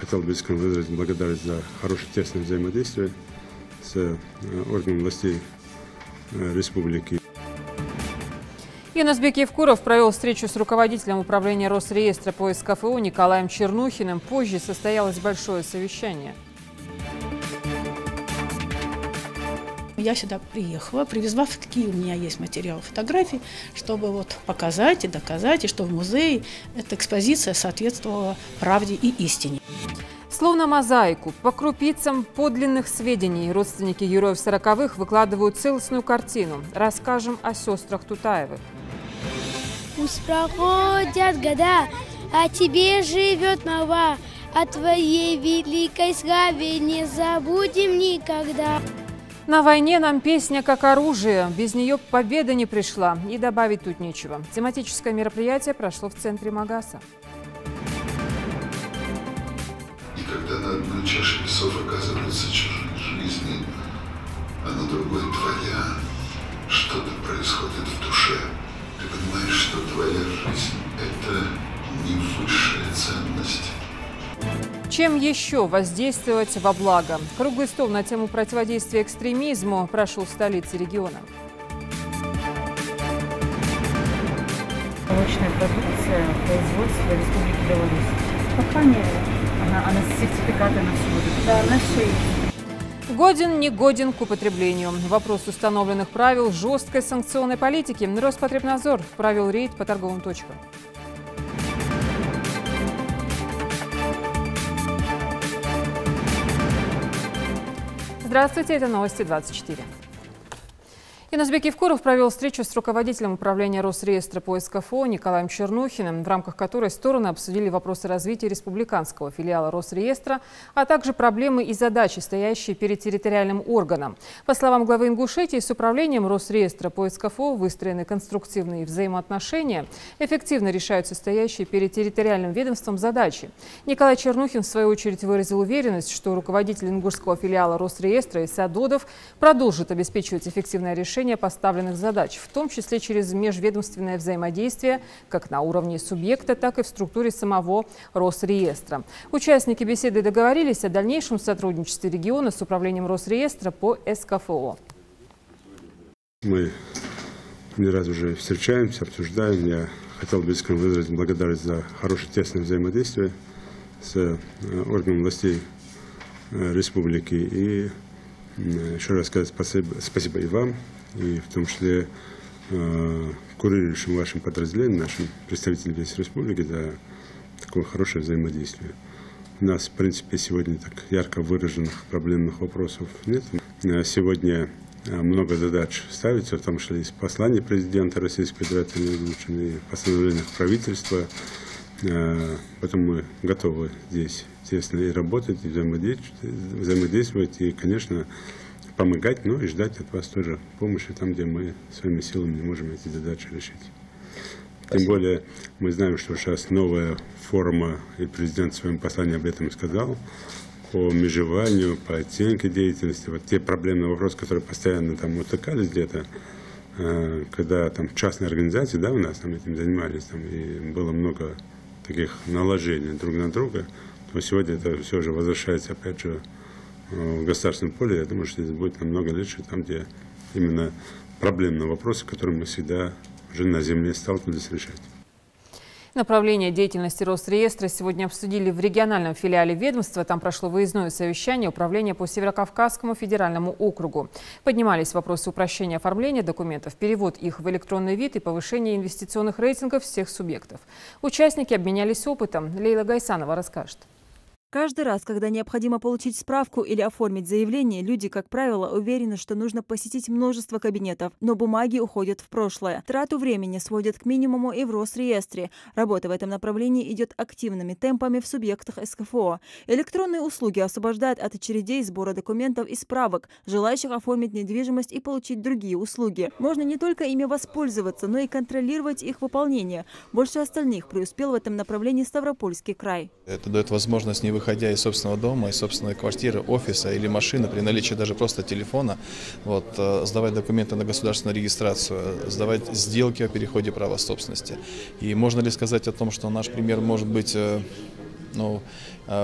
хотел бы искренне выразить благодарность за хорошее тесное взаимодействие с органами властей республики. Юнусбек Евкуров провел встречу с руководителем управления Росреестра по СКФО Николаем Чернухиным. Позже состоялось большое совещание. Я сюда приехала, привезла такие у меня есть материалы, фотографии, чтобы вот показать и доказать, и что в музее эта экспозиция соответствовала правде и истине. Словно мозаику, по крупицам подлинных сведений родственники героев 40-х выкладывают целостную картину. Расскажем о сестрах Тутаевых. Пусть проходят года, а тебе живет молва. О твоей великой славе не забудем никогда. На войне нам песня как оружие. Без нее победа не пришла. И добавить тут нечего. Тематическое мероприятие прошло в центре Магаса. И когда на одной чаше весов оказываются чужие жизни, а на другой твоя, что-то происходит в душе. Ты понимаешь, что твоя жизнь – это не высшая ценность. Чем еще воздействовать во благо? Круглый стол на тему противодействия экстремизму прошел в столице региона. Молочная продукция производства Республики Беларусь. Компания, она с сертификатом на всю. Да, на шее. Годен, не годен к употреблению. Вопрос установленных правил жесткой санкционной политики. Роспотребнадзор провел рейд по торговым точкам. Здравствуйте, это новости 24. Юнусбек Евкуров провел встречу с руководителем управления Росреестра по СКФО Николаем Чернухиным, в рамках которой стороны обсудили вопросы развития республиканского филиала Росреестра, а также проблемы и задачи, стоящие перед территориальным органом. По словам главы Ингушетии, с управлением Росреестра по СКФО выстроены конструктивные взаимоотношения, эффективно решаются стоящие перед территориальным ведомством задачи. Николай Чернухин, в свою очередь, выразил уверенность, что руководитель ингушского филиала Росреестра Иса Додов продолжит обеспечивать эффективное решение поставленных задач, в том числе через межведомственное взаимодействие как на уровне субъекта, так и в структуре самого Росреестра. Участники беседы договорились о дальнейшем сотрудничестве региона с управлением Росреестра по СКФО. Мы не раз уже встречаемся, обсуждаем. Я хотел бы искренне выразить благодарность за хорошее тесное взаимодействие с органами властей республики. И еще раз сказать спасибо и вам, и в том числе курирующим вашим подразделениям, нашим представителям здесь республики, за такое хорошее взаимодействие. У нас, в принципе, сегодня так ярко выраженных проблемных вопросов нет. Сегодня много задач ставится, в том числе из посланий президента Российской Федерации и постановлениях правительства. Поэтому мы готовы здесь тесно и работать, и взаимодействовать, и, конечно, помогать, но и ждать от вас тоже помощи там, где мы своими силами не можем эти задачи решить. Тем более мы знаем, что сейчас новая форма, и президент в своем послании об этом сказал, по межеванию, по оценке деятельности. Вот те проблемные вопросы, которые постоянно там утыкались где-то, когда там частные организации, да, у нас там этим занимались, там, и было много таких наложений друг на друга, то сегодня это все же возвращается опять же в государственном поле. Я думаю, что здесь будет намного лучше, там, где именно проблемные вопросы, которые мы всегда уже на земле сталкивались решать. Направление деятельности Росреестра сегодня обсудили в региональном филиале ведомства. Там прошло выездное совещание управления по Северокавказскому федеральному округу. Поднимались вопросы упрощения оформления документов, перевод их в электронный вид и повышения инвестиционных рейтингов всех субъектов. Участники обменялись опытом. Лейла Гайсанова расскажет. Каждый раз, когда необходимо получить справку или оформить заявление, люди, как правило, уверены, что нужно посетить множество кабинетов, но бумаги уходят в прошлое. Трату времени сводят к минимуму и в Росреестре. Работа в этом направлении идет активными темпами в субъектах СКФО. Электронные услуги освобождают от очередей сбора документов и справок, желающих оформить недвижимость и получить другие услуги. Можно не только ими воспользоваться, но и контролировать их выполнение. Больше остальных преуспел в этом направлении Ставропольский край. Это дает возможность, не выходя из собственного дома, из собственной квартиры, офиса или машины, при наличии даже просто телефона, сдавать документы на государственную регистрацию, сдавать сделки о переходе права собственности. И можно ли сказать о том, что наш пример может быть но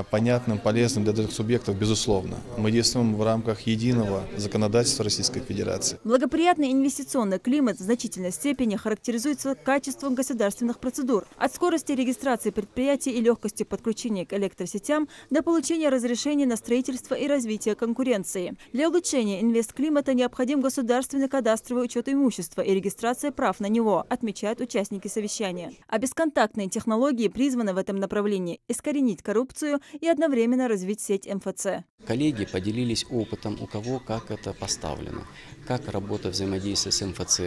понятным, полезным для других субъектов, безусловно. Мы действуем в рамках единого законодательства Российской Федерации. Благоприятный инвестиционный климат в значительной степени характеризуется качеством государственных процедур. От скорости регистрации предприятий и легкости подключения к электросетям до получения разрешений на строительство и развитие конкуренции. Для улучшения инвестклимата необходим государственный кадастровый учет имущества и регистрация прав на него, отмечают участники совещания. А бесконтактные технологии призваны в этом направлении искоренить коррупцию и одновременно развить сеть МФЦ. Коллеги поделились опытом, у кого как это поставлено, как работа взаимодействия с МФЦ,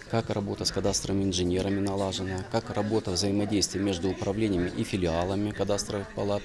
как работа с кадастровыми инженерами налажена, как работа взаимодействия между управлениями и филиалами кадастровых палат,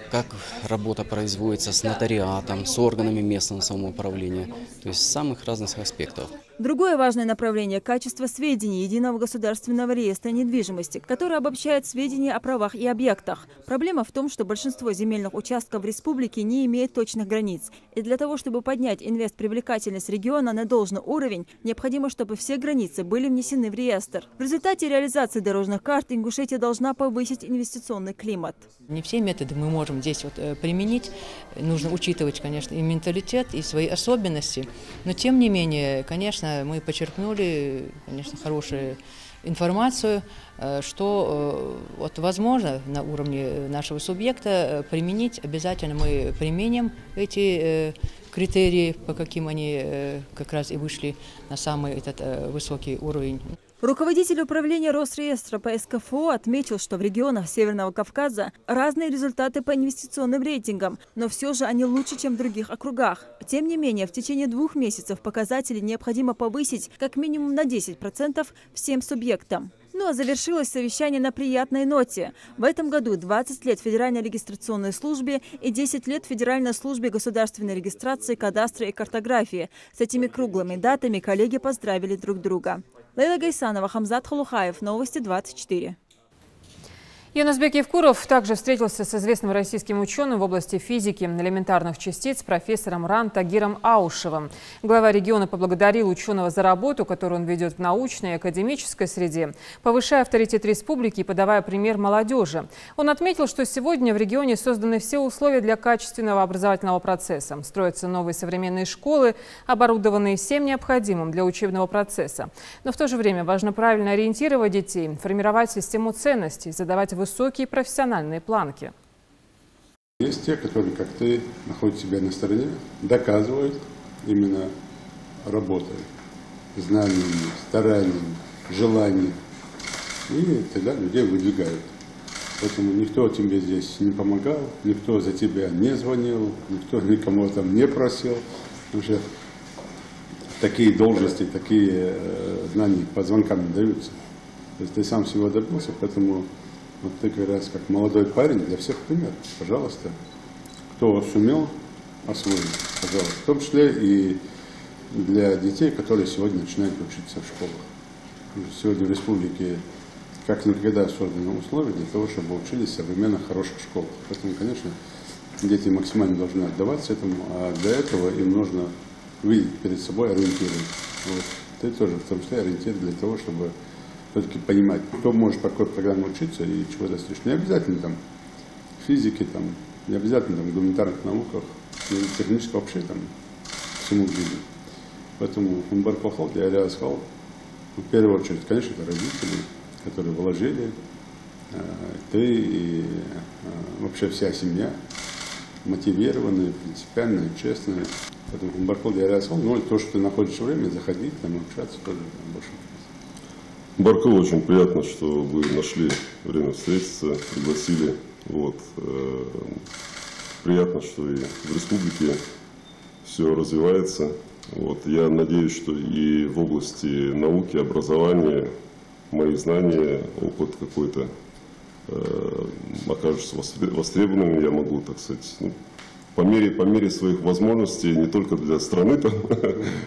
как работа производится с нотариатом, с органами местного самоуправления, то есть с самых разных аспектов. Другое важное направление – качество сведений Единого государственного реестра недвижимости, который обобщает сведения о правах и объектах. Проблема в том, что большинство земельных участков в республике не имеет точных границ. И для того, чтобы поднять инвестпривлекательность региона на должный уровень, необходимо, чтобы все границы были внесены в реестр. В результате реализации дорожных карт Ингушетия должна повысить инвестиционный климат. Не все методы мы можем здесь применить. Нужно учитывать, конечно, и менталитет, и свои особенности. Но тем не менее, конечно, мы почерпнули, конечно, хорошую информацию, что возможно на уровне нашего субъекта применить. Обязательно мы применим эти критерии, по каким они как раз и вышли на самый этот высокий уровень. Руководитель управления Росреестра по СКФО отметил, что в регионах Северного Кавказа разные результаты по инвестиционным рейтингам, но все же они лучше, чем в других округах. Тем не менее, в течение 2 месяцев показатели необходимо повысить как минимум на 10% всем субъектам. Ну а завершилось совещание на приятной ноте. В этом году 20 лет Федеральной регистрационной службе и 10 лет Федеральной службе государственной регистрации, кадастра и картографии. С этими круглыми датами коллеги поздравили друг друга. Лейла Гайсанова, Хамзат Халухаев. Новости 24. Юнусбек Евкуров также встретился с известным российским ученым в области физики элементарных частиц профессором РАН Тагиром Аушевым. Глава региона поблагодарил ученого за работу, которую он ведет в научной и академической среде, повышая авторитет республики и подавая пример молодежи. Он отметил, что сегодня в регионе созданы все условия для качественного образовательного процесса. Строятся новые современные школы, оборудованные всем необходимым для учебного процесса. Но в то же время важно правильно ориентировать детей, формировать систему ценностей, задавать высокие профессиональные планки. Есть те, которые, как ты, находят себя на стороне, доказывают именно работой, знаниями, старанием, желанием. И тогда людей выдвигают. Поэтому никто тебе здесь не помогал, никто за тебя не звонил, никто никому там не просил. Потому что такие должности, такие знания по звонкам не даются. То есть ты сам всего добился, поэтому вот ты как раз как молодой парень для всех пример. Пожалуйста, кто сумел освоить, пожалуйста. В том числе и для детей, которые сегодня начинают учиться в школах. Сегодня в республике как никогда созданы условия для того, чтобы учились в современных хороших школах. Поэтому, конечно, дети максимально должны отдаваться этому, а для этого им нужно видеть перед собой ориентиры. Вот. Ты тоже в том числе ориентир для того, чтобы все-таки понимать, кто может по какой программе учиться и чего достичь. Не обязательно там физики, там, не обязательно там гуманитарных науках, не технически вообще там всему жизни. Поэтому Умбаркохол, я сказал, в первую очередь, конечно, это родители, которые вложили, ты и вообще вся семья, мотивированные, принципиальные, честные. Поэтому Умбаркохол, я сказал, ну, то, что ты находишь время, заходить, там, общаться, тоже там, больше. Баркул, очень приятно, что вы нашли время встретиться, пригласили. Вот. Приятно, что и в республике все развивается. Вот. Я надеюсь, что и в области науки, образования мои знания, опыт какой-то окажутся востребованными. Я могу, так сказать, ну, по мере своих возможностей, не только для страны, там,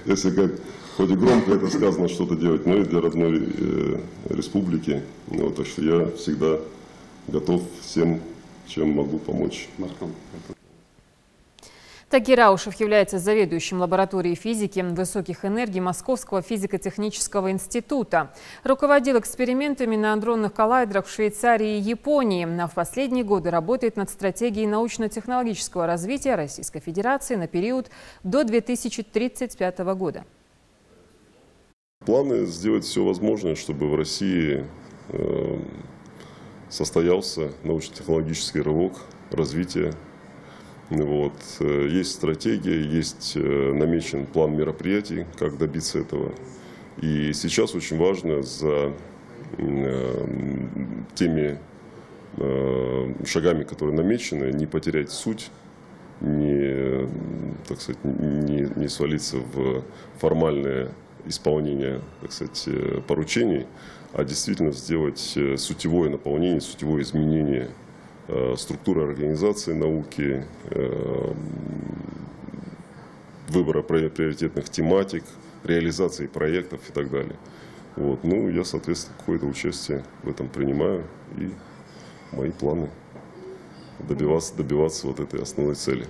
если как, хоть и громко это сказано, что-то делать, но и для родной республики. Вот, так что я всегда готов всем, чем могу помочь. Тагир Аушев является заведующим лабораторией физики высоких энергий Московского физико-технического института. Руководил экспериментами на андронных коллайдерах в Швейцарии и Японии. А в последние годы работает над стратегией научно-технологического развития Российской Федерации на период до 2035 года. Планы сделать все возможное, чтобы в России состоялся научно-технологический рывок развития. Вот. Есть стратегия, есть намечен план мероприятий, как добиться этого. И сейчас очень важно за теми шагами, которые намечены, не потерять суть, не, так сказать, не свалиться в формальное исполнение, так сказать, поручений, а действительно сделать сутевое наполнение, сутевое изменение структуры организации науки, выбора приоритетных тематик, реализации проектов и так далее. Вот. Ну, я, соответственно, какое-то участие в этом принимаю, и мои планы добиваться вот этой основной цели.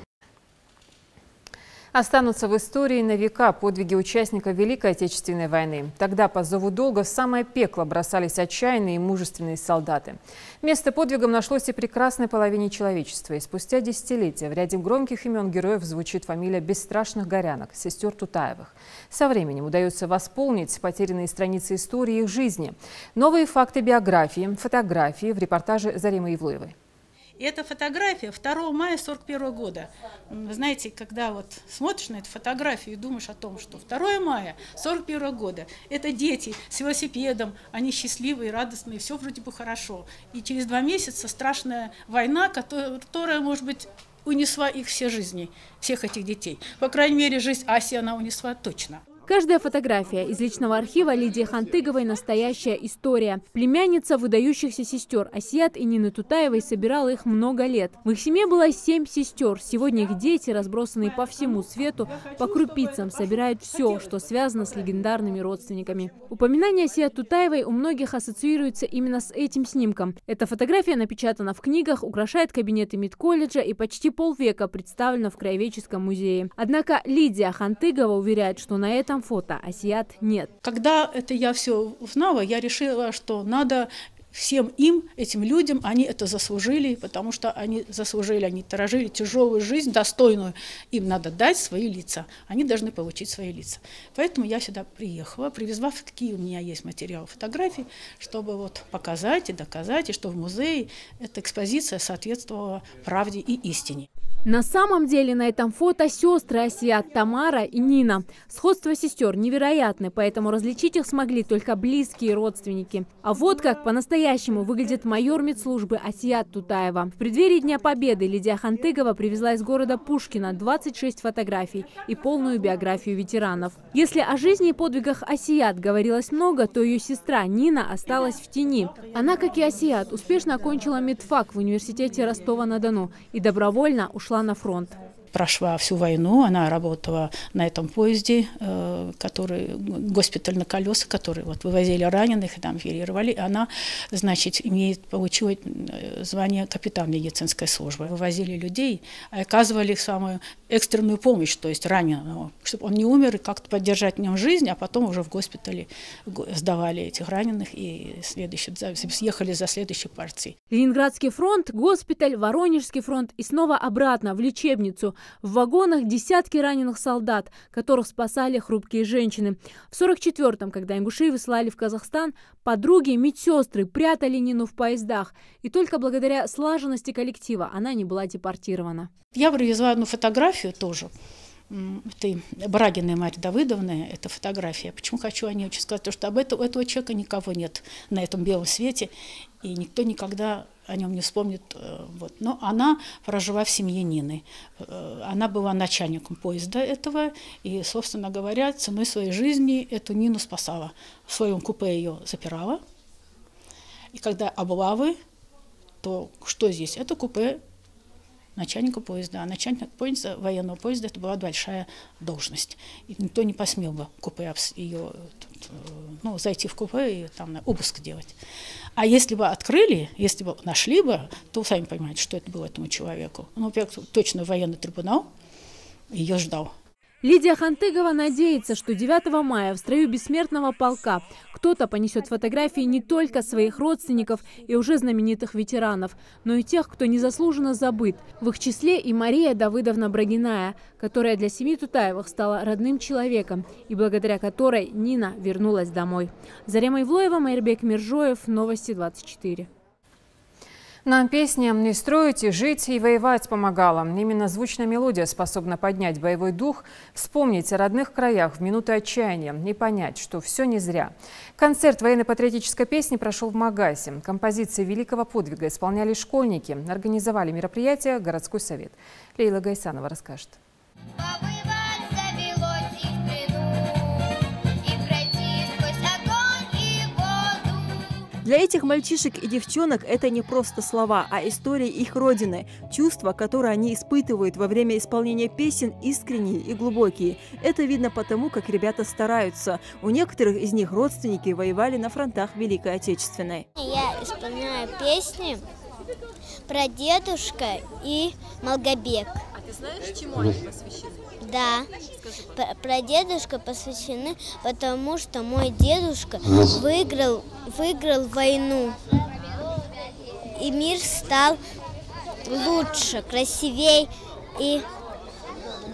Останутся в истории на века подвиги участников Великой Отечественной войны. Тогда по зову долга в самое пекло бросались отчаянные и мужественные солдаты. Место подвигам нашлось и прекрасной половине человечества. И спустя десятилетия в ряде громких имен героев звучит фамилия бесстрашных горянок, сестер Тутаевых. Со временем удается восполнить потерянные страницы истории их жизни. Новые факты биографии, фотографии в репортаже Заремы Евлоевой. И эта фотография 2 мая 1941 года. Вы знаете, когда вот смотришь на эту фотографию и думаешь о том, что 2 мая 1941 года это дети с велосипедом, они счастливые, радостные, все вроде бы хорошо. И через 2 месяца страшная война, которая, может быть, унесла их все жизни, всех этих детей. По крайней мере, жизнь Аси она унесла точно. Каждая фотография из личного архива Лидии Хантыговой – настоящая история. Племянница выдающихся сестер Асият и Нины Тутаевой собирала их много лет. В их семье было 7 сестер. Сегодня их дети, разбросанные по всему свету, по крупицам собирают все, что связано с легендарными родственниками. Упоминание Асият Тутаевой у многих ассоциируется именно с этим снимком. Эта фотография напечатана в книгах, украшает кабинеты медколледжа и почти полвека представлена в Краеведческом музее. Однако Лидия Хантыгова уверяет, что на этом фото Асият нет. Когда это я все узнала, я решила, что надо всем им, этим людям, они это заслужили, потому что они заслужили, они прожили тяжелую жизнь, достойную. Им надо дать свои лица, они должны получить свои лица. Поэтому я сюда приехала, привезла, какие у меня есть материалы, фотографии, чтобы вот показать и доказать, и что в музее эта экспозиция соответствовала правде и истине. На самом деле на этом фото сестры Асият, Тамара и Нина. Сходство сестер невероятны, поэтому различить их смогли только близкие родственники. А вот как по-настоящему выглядит майор медслужбы Асият Тутаева. В преддверии Дня Победы Лидия Хантыгова привезла из города Пушкина 26 фотографий и полную биографию ветеранов. Если о жизни и подвигах Асият говорилось много, то ее сестра Нина осталась в тени. Она, как и Асият, успешно окончила медфак в университете Ростова-на-Дону и добровольно ушла на фронт. Прошла всю войну, она работала на этом поезде, который госпиталь на колесах, который вот вывозили раненых и там оперировали. Она, значит, получила звание капитан медицинской службы. Вывозили людей, оказывали самую экстренную помощь, то есть раненого, чтобы он не умер, и как-то поддержать в нем жизнь, а потом уже в госпитале сдавали этих раненых и съехали за следующей партией. Ленинградский фронт, госпиталь, Воронежский фронт и снова обратно в лечебницу. В вагонах десятки раненых солдат, которых спасали хрупкие женщины. В 1944-м, когда ингушей выслали в Казахстан, подруги, медсестры прятали Нину в поездах. И только благодаря слаженности коллектива она не была депортирована. Я привезла одну фотографию тоже. Этой Брагиной Марьи Давыдовны, эта фотография. Почему хочу о ней очень сказать? Потому что об этого человека никого нет на этом белом свете, и никто никогда о нем не вспомнит. Вот. Но она прожила в семье Нины. Она была начальником поезда этого, и, собственно говоря, ценой своей жизни эту Нину спасала. В своем купе ее запирала, и когда облавы, то что здесь? Это купе начальника поезда. А начальник поезда, военного поезда, это была большая должность. И никто не посмел бы купе ее, зайти в купе и там обыск делать. А если бы открыли, если бы нашли бы, то сами понимаете, что это было этому человеку. Ну, во-первых, точно военный трибунал, ее ждал. Лидия Хантыгова надеется, что 9 мая в строю бессмертного полка кто-то понесет фотографии не только своих родственников и уже знаменитых ветеранов, но и тех, кто незаслуженно забыт. В их числе и Мария Давыдовна Брагиная, которая для семьи Тутаевых стала родным человеком и благодаря которой Нина вернулась домой. Зарема Ивлоева, Майрбек Миржоев, Новости 24. Нам песня «Не строить, и жить, и воевать» помогала. Именно звучная мелодия способна поднять боевой дух, вспомнить о родных краях в минуты отчаяния и понять, что все не зря. Концерт военно-патриотической песни прошел в Магасе. Композиции великого подвига исполняли школьники. Организовали мероприятие городской совет. Лейла Гайсанова расскажет. Для этих мальчишек и девчонок это не просто слова, а история их родины. Чувства, которые они испытывают во время исполнения песен, искренние и глубокие. Это видно потому, как ребята стараются. У некоторых из них родственники воевали на фронтах Великой Отечественной. Я исполняю песни про дедушка и Малгобек. А ты знаешь, чему они посвящены? Да, про дедушка посвящены, потому что мой дедушка выиграл войну, и мир стал лучше, красивей и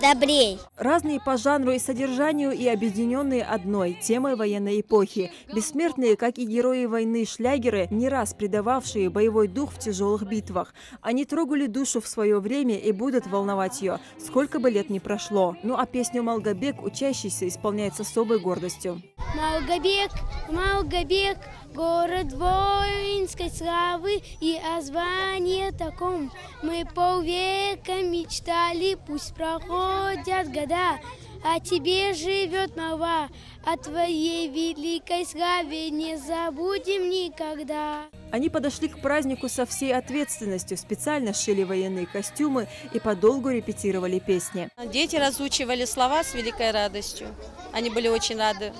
добрей. Разные по жанру и содержанию и объединенные одной темой военной эпохи. Бессмертные, как и герои войны, шлягеры, не раз придававшие боевой дух в тяжелых битвах. Они трогали душу в свое время и будут волновать ее, сколько бы лет ни прошло. Ну а песню «Малгобек» учащийся исполняет с особой гордостью. Малгобек, Малгобек, город воинской славы, и о звании таком мы полвека мечтали, пусть проходят года, а тебе живет молва, о твоей великой славе не забудем никогда. Они подошли к празднику со всей ответственностью, специально шили военные костюмы и подолгу репетировали песни. Дети разучивали слова с великой радостью. Они были очень рады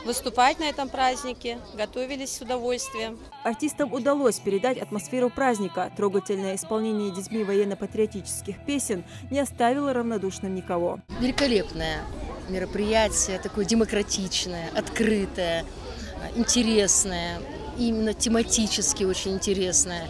выступать на этом празднике, готовились с удовольствием. Артистам удалось передать атмосферу праздника. Трогательное исполнение детьми военно-патриотических песен не оставило равнодушным никого. Великолепное мероприятие, такое демократичное, открытое, интересное, именно тематически очень интересное.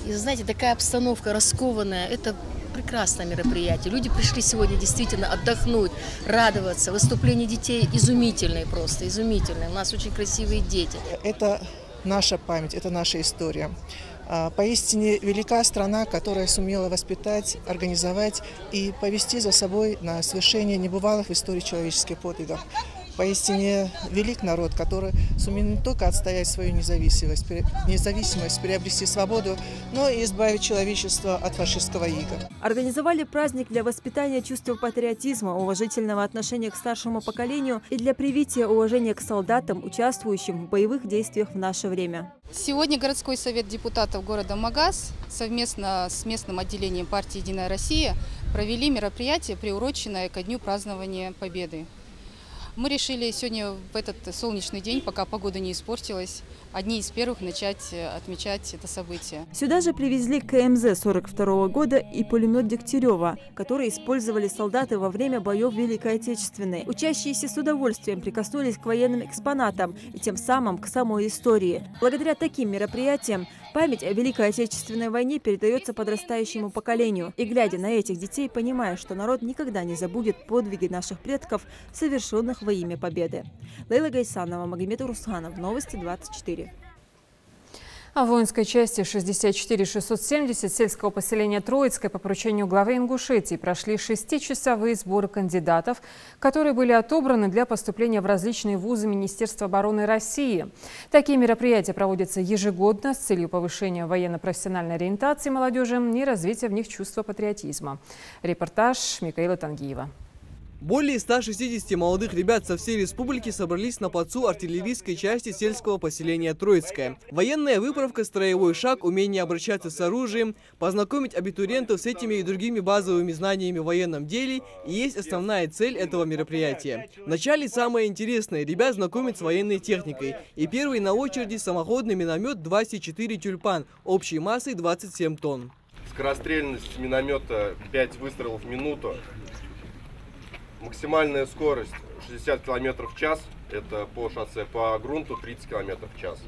И знаете, такая обстановка раскованная, это прекрасное мероприятие. Люди пришли сегодня действительно отдохнуть, радоваться. Выступления детей изумительные просто, изумительные. У нас очень красивые дети. Это наша память, это наша история. Поистине велика страна, которая сумела воспитать, организовать и повести за собой на совершение небывалых в истории человеческих подвигов. Поистине велик народ, который сумел не только отстоять свою независимость, приобрести свободу, но и избавить человечество от фашистского ига. Организовали праздник для воспитания чувства патриотизма, уважительного отношения к старшему поколению и для привития уважения к солдатам, участвующим в боевых действиях в наше время. Сегодня городской совет депутатов города Магас совместно с местным отделением партии «Единая Россия» провели мероприятие, приуроченное ко дню празднования Победы. Мы решили сегодня в этот солнечный день, пока погода не испортилась, одни из первых начать отмечать это событие. Сюда же привезли КМЗ 42 года и пулемет Дегтярева, который использовали солдаты во время боев Великой Отечественной. Учащиеся с удовольствием прикоснулись к военным экспонатам и тем самым к самой истории. Благодаря таким мероприятиям память о Великой Отечественной войне передается подрастающему поколению. И глядя на этих детей, понимая, что народ никогда не забудет подвиги наших предков, совершенных во имя Победы. Лейла Гайсанова, Магомед Урусханов, Новости 24. В воинской части 64-670 сельского поселения Троицкое по поручению главы Ингушетии прошли 6-часовые сборы кандидатов, которые были отобраны для поступления в различные вузы Министерства обороны России. Такие мероприятия проводятся ежегодно с целью повышения военно-профессиональной ориентации молодежи и развития в них чувства патриотизма. Репортаж Микаэла Тангиева. Более 160 молодых ребят со всей республики собрались на плацу артиллерийской части сельского поселения Троицкое. Военная выправка, строевой шаг, умение обращаться с оружием, познакомить абитуриентов с этими и другими базовыми знаниями в военном деле и есть основная цель этого мероприятия. Вначале самое интересное – ребят знакомить с военной техникой. И первый на очереди самоходный миномет 2С4 «Тюльпан» общей массой 27 тонн. Скорострельность миномета 5 выстрелов в минуту. Максимальная скорость 60 км в час, это по шоссе, по грунту 30 км в час.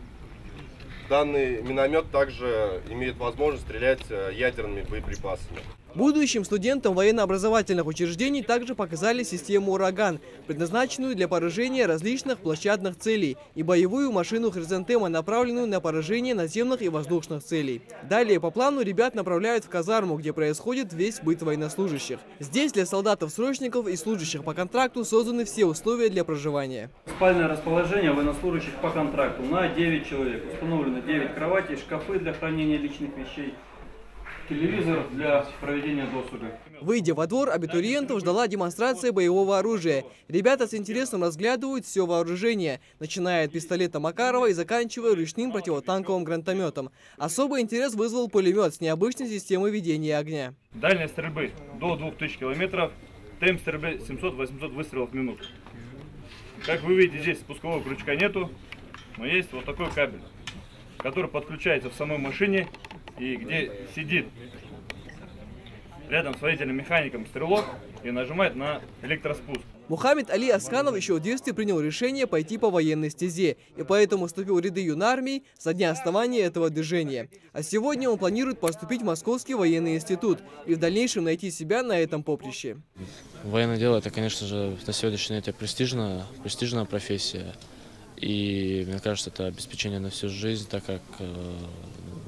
Данный миномет также имеет возможность стрелять ядерными боеприпасами. Будущим студентам военно-образовательных учреждений также показали систему «Ураган», предназначенную для поражения различных площадных целей, и боевую машину «Хризантема», направленную на поражение наземных и воздушных целей. Далее по плану ребят направляют в казарму, где происходит весь быт военнослужащих. Здесь для солдатов-срочников и служащих по контракту созданы все условия для проживания. Спальное расположение военнослужащих по контракту на 9 человек. Установлено 9 кроватей, шкафы для хранения личных вещей, телевизор для проведения досуга. Выйдя во двор, абитуриентов ждала демонстрация боевого оружия. Ребята с интересом разглядывают все вооружение, начиная от пистолета Макарова и заканчивая ручным противотанковым гранатометом. Особый интерес вызвал пулемет с необычной системой ведения огня. Дальность стрельбы до 2000 километров, темп стрельбы 700-800 выстрелов в минуту. Как вы видите, здесь спускового крючка нету, но есть вот такой кабель, который подключается в самой машине, и где сидит рядом с водителем механиком стрелок и нажимает на электроспуск. Мухаммед Али Асканов еще в детстве принял решение пойти по военной стезе, и поэтому вступил в ряды юнармии со дня основания этого движения. А сегодня он планирует поступить в Московский военный институт и в дальнейшем найти себя на этом поприще. Военное дело — это, конечно же, на сегодняшний день престижная профессия. И мне кажется, это обеспечение на всю жизнь, так как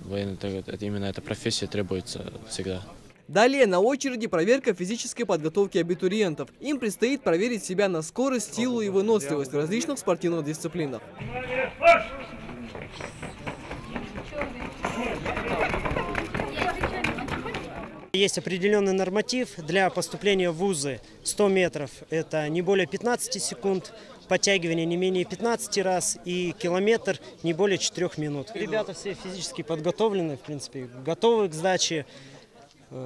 именно эта профессия требуется всегда. Далее на очереди проверка физической подготовки абитуриентов. Им предстоит проверить себя на скорость, силу и выносливость в различных спортивных дисциплинах. Есть определенный норматив для поступления в вузы. 100 метров – это не более 15 секунд, подтягивание не менее 15 раз и километр не более 4 минут. Ребята все физически подготовлены, в принципе, готовы к сдаче.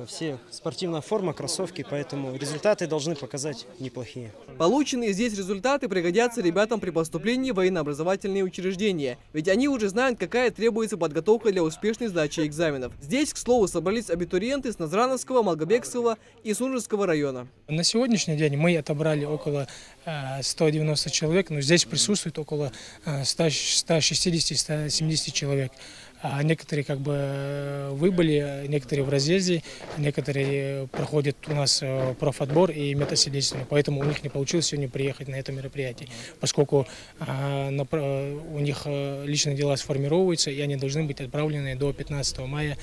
Все спортивная форма, кроссовки, поэтому результаты должны показать неплохие. Полученные здесь результаты пригодятся ребятам при поступлении в военно-образовательные учреждения, ведь они уже знают, какая требуется подготовка для успешной сдачи экзаменов. Здесь, к слову, собрались абитуриенты с Назрановского, Малгобекского и Сунжского района. На сегодняшний день мы отобрали около 190 человек, но здесь присутствует около 160-170 человек. А некоторые выбыли, некоторые в разъезде, некоторые проходят у нас профотбор и метасвидетельствование, поэтому у них не получилось сегодня приехать на это мероприятие, поскольку у них личные дела сформировываются, и они должны быть отправлены до 15 мая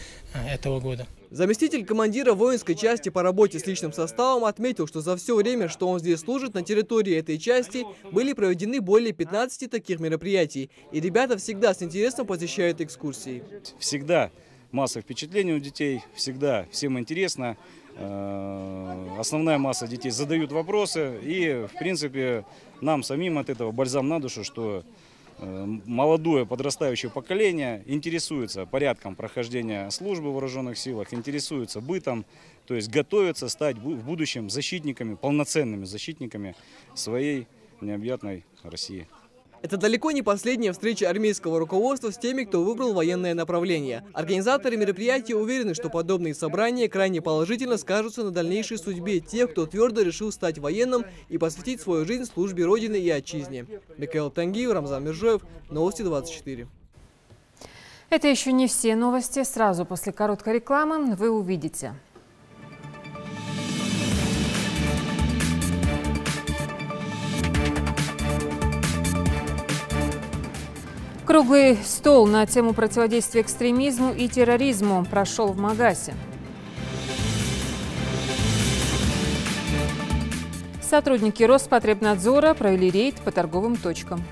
этого года. Заместитель командира воинской части по работе с личным составом отметил, что за все время, что он здесь служит, на территории этой части были проведены более 15 таких мероприятий, и ребята всегда с интересом посещают экскурсии. Всегда масса впечатлений у детей, всегда всем интересно. Основная масса детей задают вопросы, и, в принципе, нам самим от этого бальзам на душу, что молодое подрастающее поколение интересуется порядком прохождения службы в вооруженных силах, интересуется бытом, то есть готовится стать в будущем защитниками, полноценными защитниками своей необъятной России. Это далеко не последняя встреча армейского руководства с теми, кто выбрал военное направление. Организаторы мероприятия уверены, что подобные собрания крайне положительно скажутся на дальнейшей судьбе тех, кто твердо решил стать военным и посвятить свою жизнь службе Родины и Отчизне. Михаил Тангиев, Рамзан Миржоев, Новости 24. Это еще не все новости. Сразу после короткой рекламы вы увидите. Круглый стол на тему противодействия экстремизму и терроризму прошел в Магасе. Сотрудники Роспотребнадзора провели рейд по торговым точкам.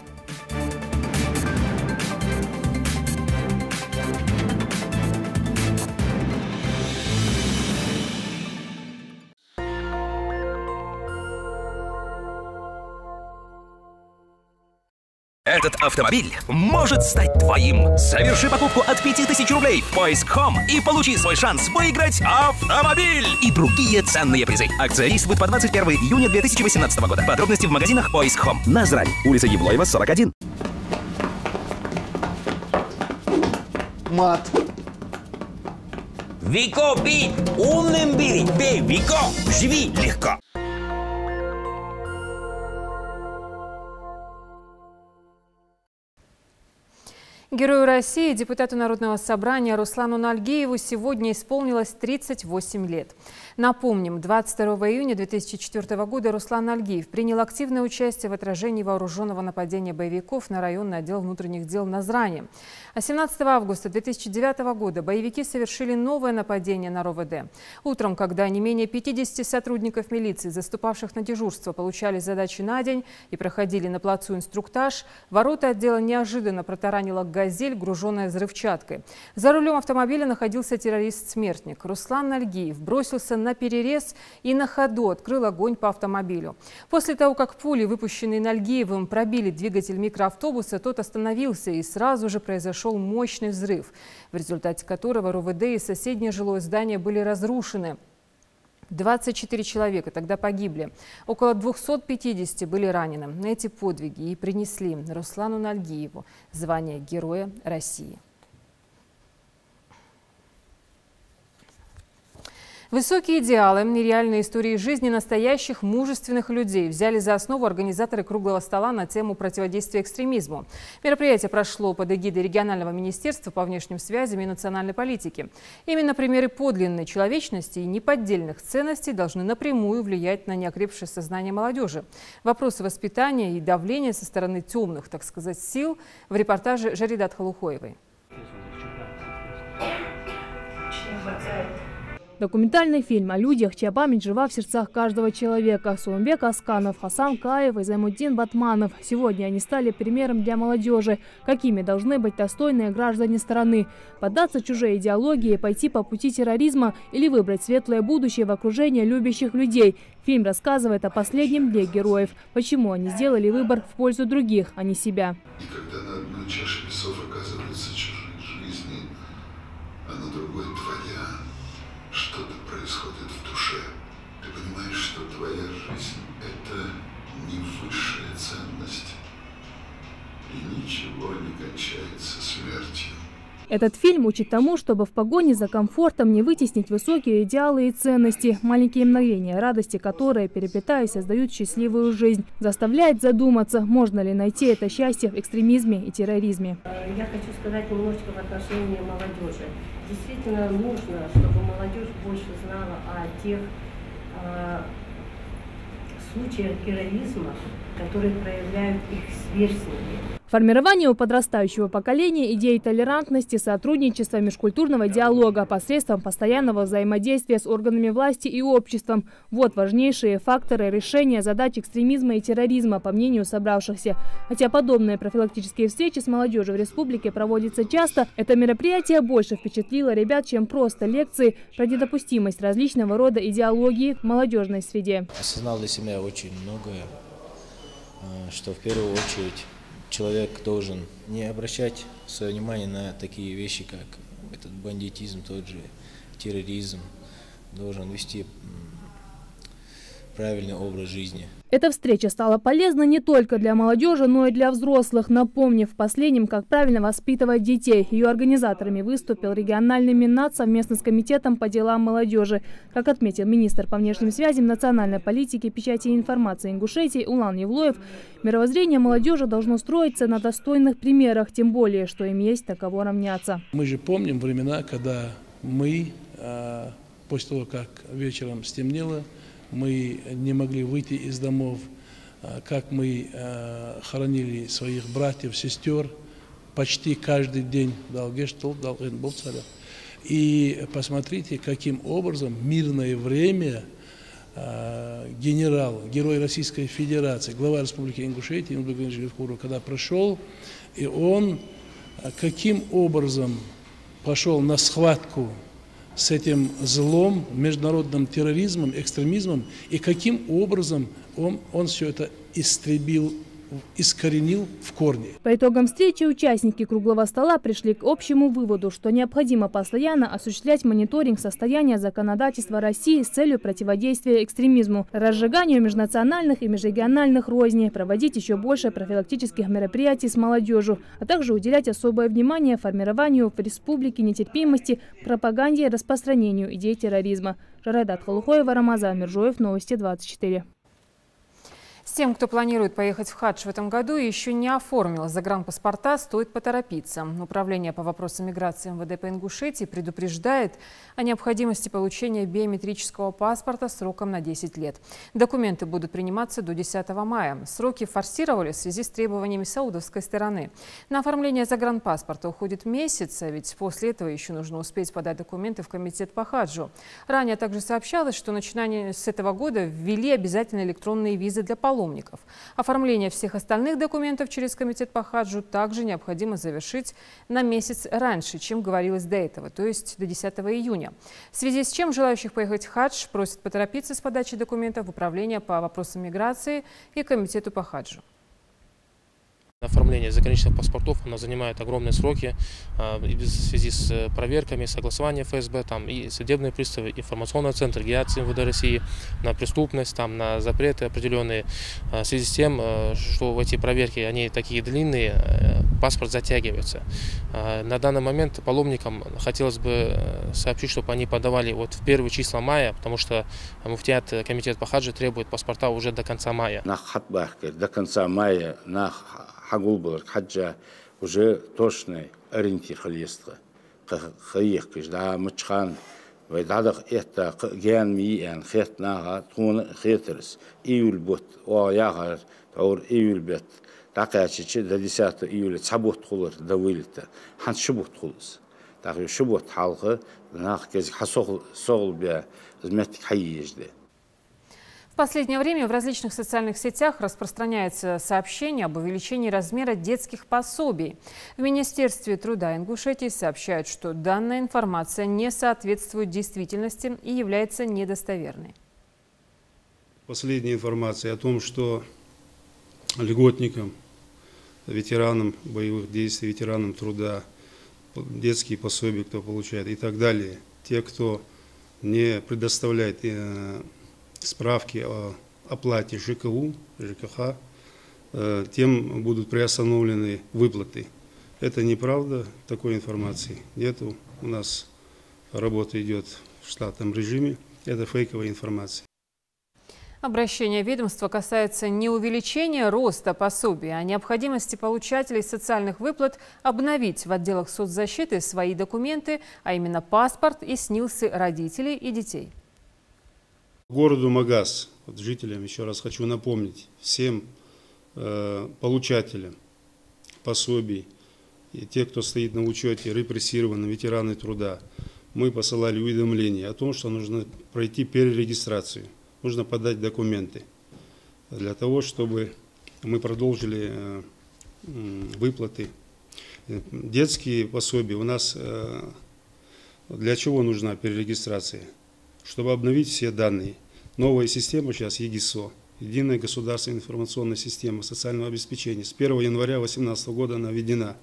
Этот автомобиль может стать твоим. Соверши покупку от 5000 рублей в Поиск.com и получи свой шанс выиграть автомобиль и другие ценные призы. Акция действует по 21 июня 2018 года. Подробности в магазинах Поиск.com. Назрань, улица Евлоева, 41. Мат. Вико, пить! Умным быть! Пей Вико! Живи легко! Герою России, депутату Народного собрания Руслану Нальгиеву сегодня исполнилось 38 лет. Напомним, 22 июня 2004 года Руслан Нальгиев принял активное участие в отражении вооруженного нападения боевиков на районный отдел внутренних дел Назрани. А 17 августа 2009 года боевики совершили новое нападение на РОВД. Утром, когда не менее 50 сотрудников милиции, заступавших на дежурство, получали задачи на день и проходили на плацу инструктаж, ворота отдела неожиданно протаранила «Газель», груженная взрывчаткой. За рулем автомобиля находился террорист-смертник. Руслан Нальгиев бросился на перерез и на ходу открыл огонь по автомобилю. После того, как пули, выпущенные Нальгиевым, пробили двигатель микроавтобуса, тот остановился и сразу же произошел мощный взрыв, в результате которого РОВД и соседнее жилое здание были разрушены. 24 человека тогда погибли. Около 250 были ранены. Эти подвиги и принесли Руслану Нальгиеву звание Героя России. Высокие идеалы и реальные истории жизни настоящих мужественных людей взяли за основу организаторы круглого стола на тему противодействия экстремизму. Мероприятие прошло под эгидой регионального министерства по внешним связям и национальной политике. Именно примеры подлинной человечности и неподдельных ценностей должны напрямую влиять на неокрепшее сознание молодежи. Вопросы воспитания и давления со стороны темных, так сказать, сил в репортаже Жаридат Халухоевой. Документальный фильм о людях, чья память жива в сердцах каждого человека. Сулумбек Асканов, Хасан Каев и Займуддин Батманов. Сегодня они стали примером для молодежи. Какими должны быть достойные граждане страны? Поддаться чужой идеологии, пойти по пути терроризма или выбрать светлое будущее в окружении любящих людей? Фильм рассказывает о последнем дне героев. Почему они сделали выбор в пользу других, а не себя. И когда на одной чаше весов оказываются чужие жизни, а на другой твоя, что-то происходит в душе. Ты понимаешь, что твоя жизнь – это не высшая ценность, и ничего не кончается смертью. Этот фильм учит тому, чтобы в погоне за комфортом не вытеснить высокие идеалы и ценности, маленькие мгновения радости, которые, переплетаясь, создают счастливую жизнь. Заставляет задуматься, можно ли найти это счастье в экстремизме и терроризме. Я хочу сказать немножечко в отношении молодежи. Действительно нужно, чтобы молодежь больше знала о тех случаях героизма, которые проявляют их сверстники. Формирование у подрастающего поколения идей толерантности, сотрудничества, межкультурного диалога посредством постоянного взаимодействия с органами власти и обществом. Вот важнейшие факторы решения задач экстремизма и терроризма, по мнению собравшихся. Хотя подобные профилактические встречи с молодежью в республике проводятся часто, это мероприятие больше впечатлило ребят, чем просто лекции про недопустимость различного рода идеологии в молодежной среде. Осознал для себя очень многое, что в первую очередь человек должен не обращать свое внимание на такие вещи, как этот бандитизм, тот же терроризм, должен вести правильный образ жизни. Эта встреча стала полезна не только для молодежи, но и для взрослых, напомнив последним, как правильно воспитывать детей. Ее организаторами выступил региональный Миннат совместно с Комитетом по делам молодежи. Как отметил министр по внешним связям, национальной политики, печати и информации Ингушетии Улан Евлоев, мировоззрение молодежи должно строиться на достойных примерах, тем более, что им есть таково равняться. Мы же помним времена, когда мы, после того, как вечером стемнело, мы не могли выйти из домов, как мы хоронили своих братьев, сестер почти каждый день. И посмотрите, каким образом в мирное время генерал, герой Российской Федерации, глава Республики Ингушетия, когда прошел, и он каким образом пошел на схватку с этим злом, международным терроризмом, экстремизмом, и каким образом он все это истребил, искоренил в корне. По итогам встречи участники круглого стола пришли к общему выводу, что необходимо постоянно осуществлять мониторинг состояния законодательства России с целью противодействия экстремизму, разжиганию межнациональных и межрегиональных розней, проводить еще больше профилактических мероприятий с молодежью, а также уделять особое внимание формированию в республике нетерпимости, пропаганде и распространению идей терроризма. Жаридат Халухоева, Рамазан Миржоев, Новости 24. Тем, кто планирует поехать в хадж в этом году и еще не оформил загранпаспорта, стоит поторопиться. Управление по вопросам миграции МВД по Ингушетии предупреждает о необходимости получения биометрического паспорта сроком на 10 лет. Документы будут приниматься до 10 мая. Сроки форсировали в связи с требованиями саудовской стороны. На оформление загранпаспорта уходит месяц, а ведь после этого еще нужно успеть подать документы в комитет по хаджу. Ранее также сообщалось, что начиная с этого года ввели обязательно электронные визы для паломников. Оформление всех остальных документов через комитет по хаджу также необходимо завершить на месяц раньше, чем говорилось до этого, то есть до 10 июня. В связи с чем желающих поехать в хадж просят поторопиться с подачей документов в Управление по вопросам миграции и комитету по хаджу. Оформление заграничных паспортов оно занимает огромные сроки в связи с проверками, согласованием ФСБ, и судебные приставы, информационный центр ГИАЦ МВД России на преступность, на запреты определенные. В связи с тем, что эти проверки они такие длинные, паспорт затягивается. На данный момент паломникам хотелось бы сообщить, чтобы они подавали в первые числа мая, потому что муфтият, комитет по хаджу требует паспорта уже до конца мая. До конца мая на Хагулбалар хаджа уже точный ориентир халистка. Хаих да мачхан вайдадах это ген миен хетнага тун хетерс июльбот оягар таур июльбет такачи до 10 июля цабот хулар да вылета хан шубот хулс. Так шубот халкы нах кез хасол солбя зметик хаижде. В последнее время в различных социальных сетях распространяется сообщение об увеличении размера детских пособий. В Министерстве труда Ингушетии сообщают, что данная информация не соответствует действительности и является недостоверной. Последняя информация о том, что льготникам, ветеранам боевых действий, ветеранам труда, детские пособия, кто получает и так далее, те, кто не предоставляет справки о оплате ЖКХ, тем будут приостановлены выплаты. Это неправда, такой информации нету. У нас работа идет в штатном режиме. Это фейковая информация. Обращение ведомства касается не увеличения роста пособий, а необходимости получателей социальных выплат обновить в отделах соцзащиты свои документы, а именно паспорт и СНИЛСы родителей и детей. Городу Магаз, жителям еще раз хочу напомнить, всем получателям пособий и те, кто стоит на учете, репрессированные ветераны труда, мы посылали уведомление о том, что нужно пройти перерегистрацию, нужно подать документы для того, чтобы мы продолжили выплаты. Детские пособия у нас для чего нужна перерегистрация? Чтобы обновить все данные. Новая система сейчас ЕГИСО, Единая государственная информационная система социального обеспечения. С 1 января 2018 года она введена.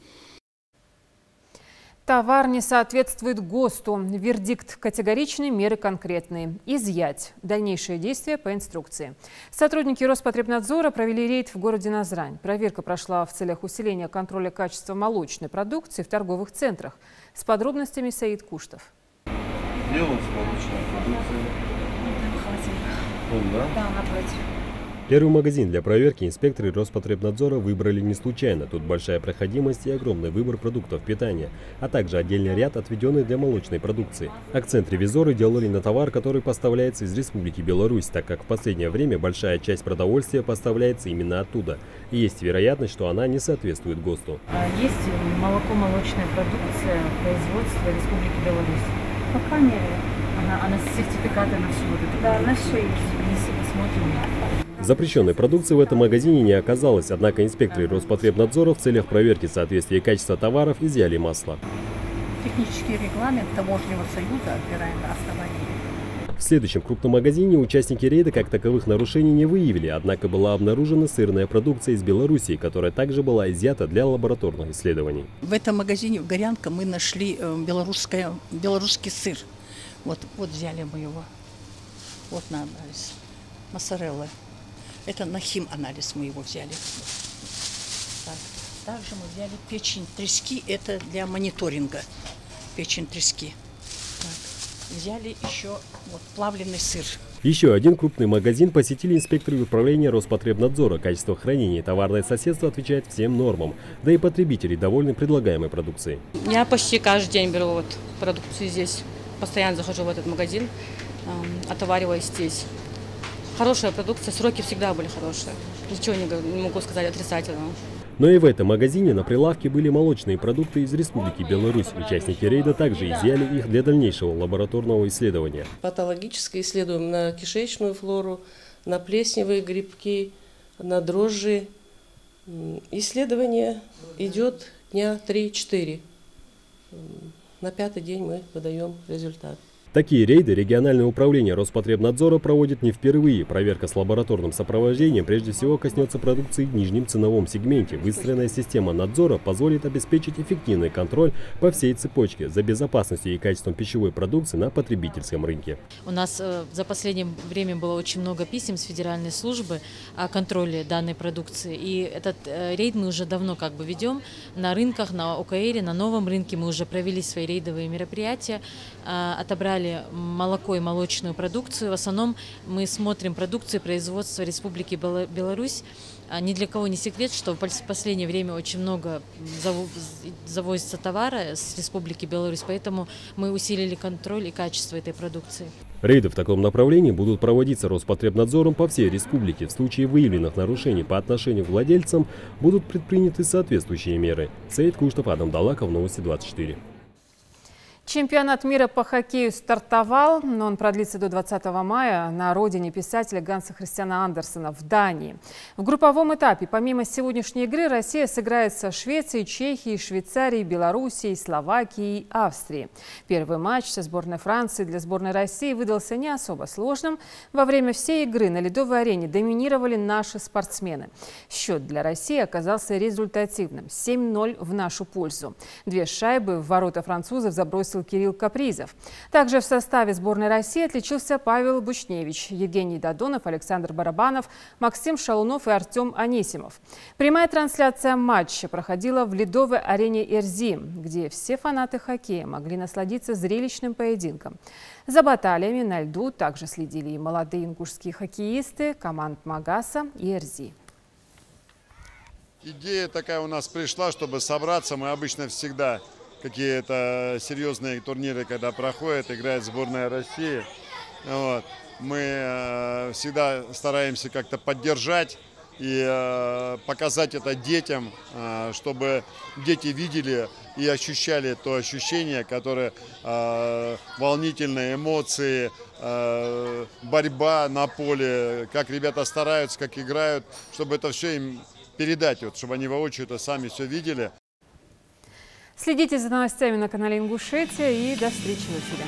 Товар не соответствует ГОСТу. Вердикт категоричный, меры конкретные. Изъять. Дальнейшие действия по инструкции. Сотрудники Роспотребнадзора провели рейд в городе Назрань. Проверка прошла в целях усиления контроля качества молочной продукции в торговых центрах. С подробностями Саид Куштов. Делается молочная продукция. Да, напротив. Первый магазин для проверки инспекторы Роспотребнадзора выбрали не случайно. Тут большая проходимость и огромный выбор продуктов питания, а также отдельный ряд, отведенный для молочной продукции. Акцент ревизоры делали на товар, который поставляется из Республики Беларусь, так как в последнее время большая часть продовольствия поставляется именно оттуда. И есть вероятность, что она не соответствует ГОСТу. Есть молоко-молочная продукция производства Республики Беларусь. Пока нет. Она сертификаты на все вот это. Да, на все есть. Если посмотрим. Запрещенной продукции в этом магазине не оказалось, однако инспекторы Роспотребнадзора в целях проверки соответствия качества товаров изъяли масло. Технический регламент Таможенного союза отбираем на основании. В следующем крупном магазине участники рейда как таковых нарушений не выявили, однако была обнаружена сырная продукция из Белоруссии, которая также была изъята для лабораторных исследований. В этом магазине в Горянка мы нашли белорусский сыр. Вот взяли мы его. Вот на анализ. Моцарелла. Это на химанализ мы его взяли. Так. Также мы взяли печень трески. Это для мониторинга. Печень трески. Так. Взяли еще плавленый сыр. Еще один крупный магазин посетили инспекторы управления Роспотребнадзора. Качество хранения и товарное соседство отвечает всем нормам. Да и потребители довольны предлагаемой продукцией. Я почти каждый день беру продукцию здесь. Постоянно захожу в этот магазин, отовариваюсь здесь. Хорошая продукция, сроки всегда были хорошие. Ничего не могу сказать отрицательного. Но и в этом магазине на прилавке были молочные продукты из Республики Беларусь. Участники рейда также изъяли их для дальнейшего лабораторного исследования. Патологически исследуем на кишечную флору, на плесневые грибки, на дрожжи. Исследование идет дня 3-4. На 5-й день мы выдаем результат. Такие рейды региональное управление Роспотребнадзора проводит не впервые. Проверка с лабораторным сопровождением прежде всего коснется продукции в нижнем ценовом сегменте. Выстроенная система надзора позволит обеспечить эффективный контроль по всей цепочке за безопасностью и качеством пищевой продукции на потребительском рынке. У нас за последнее время было очень много писем с федеральной службы о контроле данной продукции. И этот рейд мы уже давно ведем на рынках, на ОКР, на новом рынке. Мы уже провели свои рейдовые мероприятия, отобрали молоко и молочную продукцию. В основном мы смотрим продукцию производства Республики Беларусь. Ни для кого не секрет, что в последнее время очень много завозится товара с Республики Беларусь, поэтому мы усилили контроль и качество этой продукции. Рейды в таком направлении будут проводиться Роспотребнадзором по всей республике. В случае выявленных нарушений по отношению к владельцам будут предприняты соответствующие меры. Саид Куштов, Адам Далаков, Новости 24. Чемпионат мира по хоккею стартовал, но он продлится до 20 мая на родине писателя Ганса Христиана Андерсена в Дании. В групповом этапе, помимо сегодняшней игры, Россия сыграет со Швецией, Чехией, Швейцарией, Белоруссией, Словакией и Австрией. Первый матч со сборной Франции для сборной России выдался не особо сложным. Во время всей игры на ледовой арене доминировали наши спортсмены. Счет для России оказался результативным – 7-0 в нашу пользу. 2 шайбы в ворота французов забросил Кирилл Капризов. Также в составе сборной России отличился Павел Бучневич, Евгений Додонов, Александр Барабанов, Максим Шалунов и Артем Анисимов. Прямая трансляция матча проходила в ледовой арене Эрзи, где все фанаты хоккея могли насладиться зрелищным поединком. За баталиями на льду также следили и молодые ингушские хоккеисты команд Магаса и Эрзи. Идея такая у нас пришла, чтобы собраться. Мы обычно всегда какие-то серьезные турниры, когда проходят, играет сборная России. Вот. Мы всегда стараемся как-то поддержать и показать это детям, чтобы дети видели и ощущали то ощущение, которое волнительные эмоции, борьба на поле, как ребята стараются, как играют, чтобы это все им передать, чтобы они воочию это сами все видели. Следите за новостями на канале Ингушетия и до встречи в эфире.